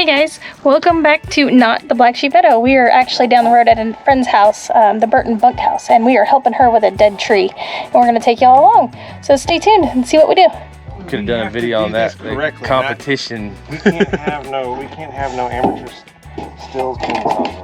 Hey guys, welcome back to Not the Black Sheep Meadow. We are actually down the road at a friend's house, the Burton bunkhouse, and we are helping her with a dead tree. And we're going to take y'all along. So stay tuned and see what we do. Could have done a video on that competition. We can't have no amateur stills chainsaws.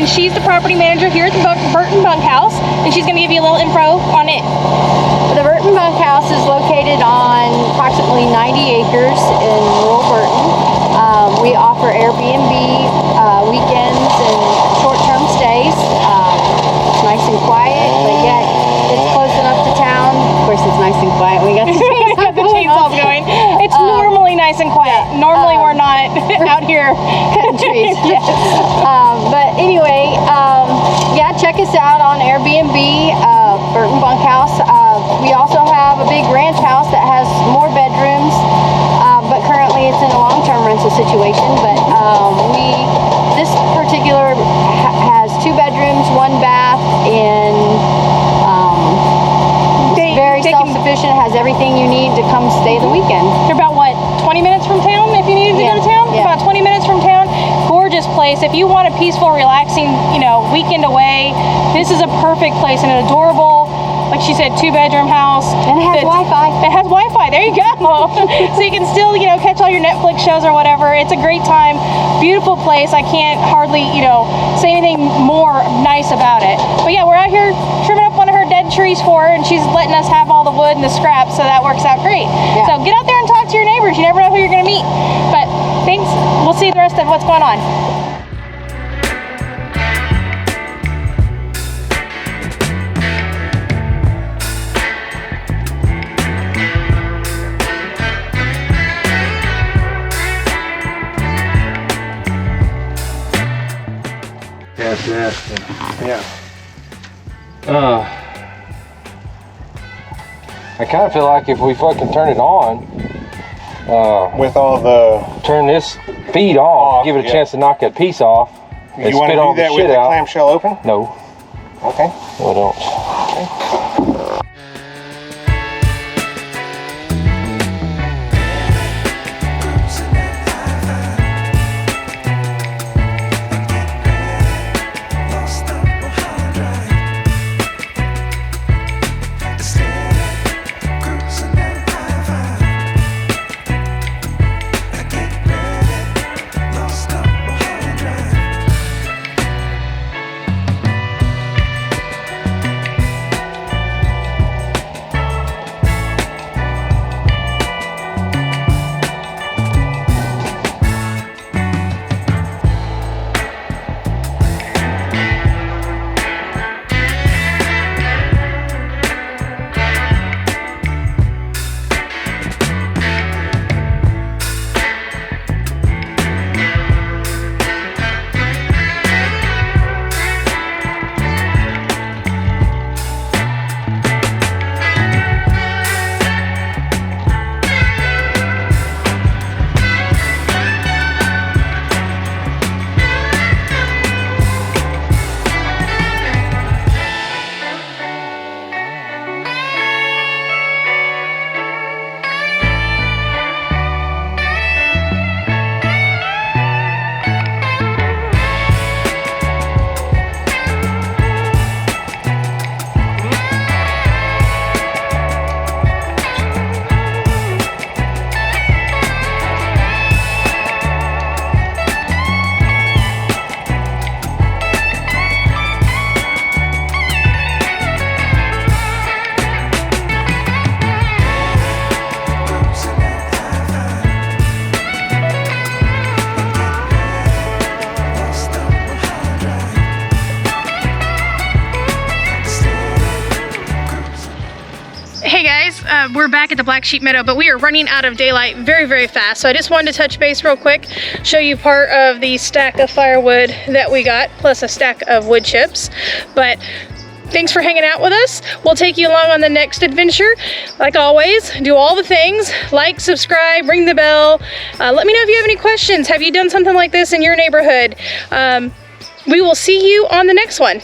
She's the property manager here at the Burton bunkhouse, and she's going to give you a little info on it. The Burton bunkhouse is located on approximately 90 acres in rural Burton. We offer AirBnB weekends and short-term stays. It's nice and quiet, but yet it's close enough to town. Of course, it's nice and quiet. We got the chainsaws going. It's normally nice and quiet. Normally we're not out here cutting trees. Yes. But anyway, yeah, check us out on AirBnB, Burton bunkhouse. We also have a big ranch house that has more bedrooms, but currently it's in a long-term rental situation. But this particular has 2 bedrooms, 1 bath, and very self-sufficient, has everything you need to come stay the weekend. You're about, what, 20 minutes from town if you needed to go to town? Yeah. About 20 minutes from town. Gorgeous place. If you want a peaceful, relaxing, weekend away, this is a perfect place. An adorable, like she said, 2-bedroom house. And it has Wi-Fi. It has Wi-Fi. There you go. So you can still, catch all your Netflix shows or whatever. It's a great time. Beautiful place. I can't hardly, say anything more nice about it. But yeah, we're out here trimming up one of her dead trees for her, and she's letting us have all the wood and the scraps, so that works out great. Yeah. So get out there and talk to your neighbors. You never know who you're going to meet. But thanks. We'll see the rest of what's going on. Yeah. I kind of feel like if we fucking turn it on, with all the turn this feed off, give it a chance to knock that piece off, and you want spit to all do the that shit with the out. clamshell open? No. Okay. No, I don't. Okay. we're back at the Black Sheep Meadow, but we are running out of daylight very, very fast. So I just wanted to touch base real quick, show you part of the stack of firewood that we got, plus a stack of wood chips. But thanks for hanging out with us. We'll take you along on the next adventure. Like always, do all the things, like, subscribe, ring the bell. Let me know if you have any questions. Have you done something like this in your neighborhood? We will see you on the next one.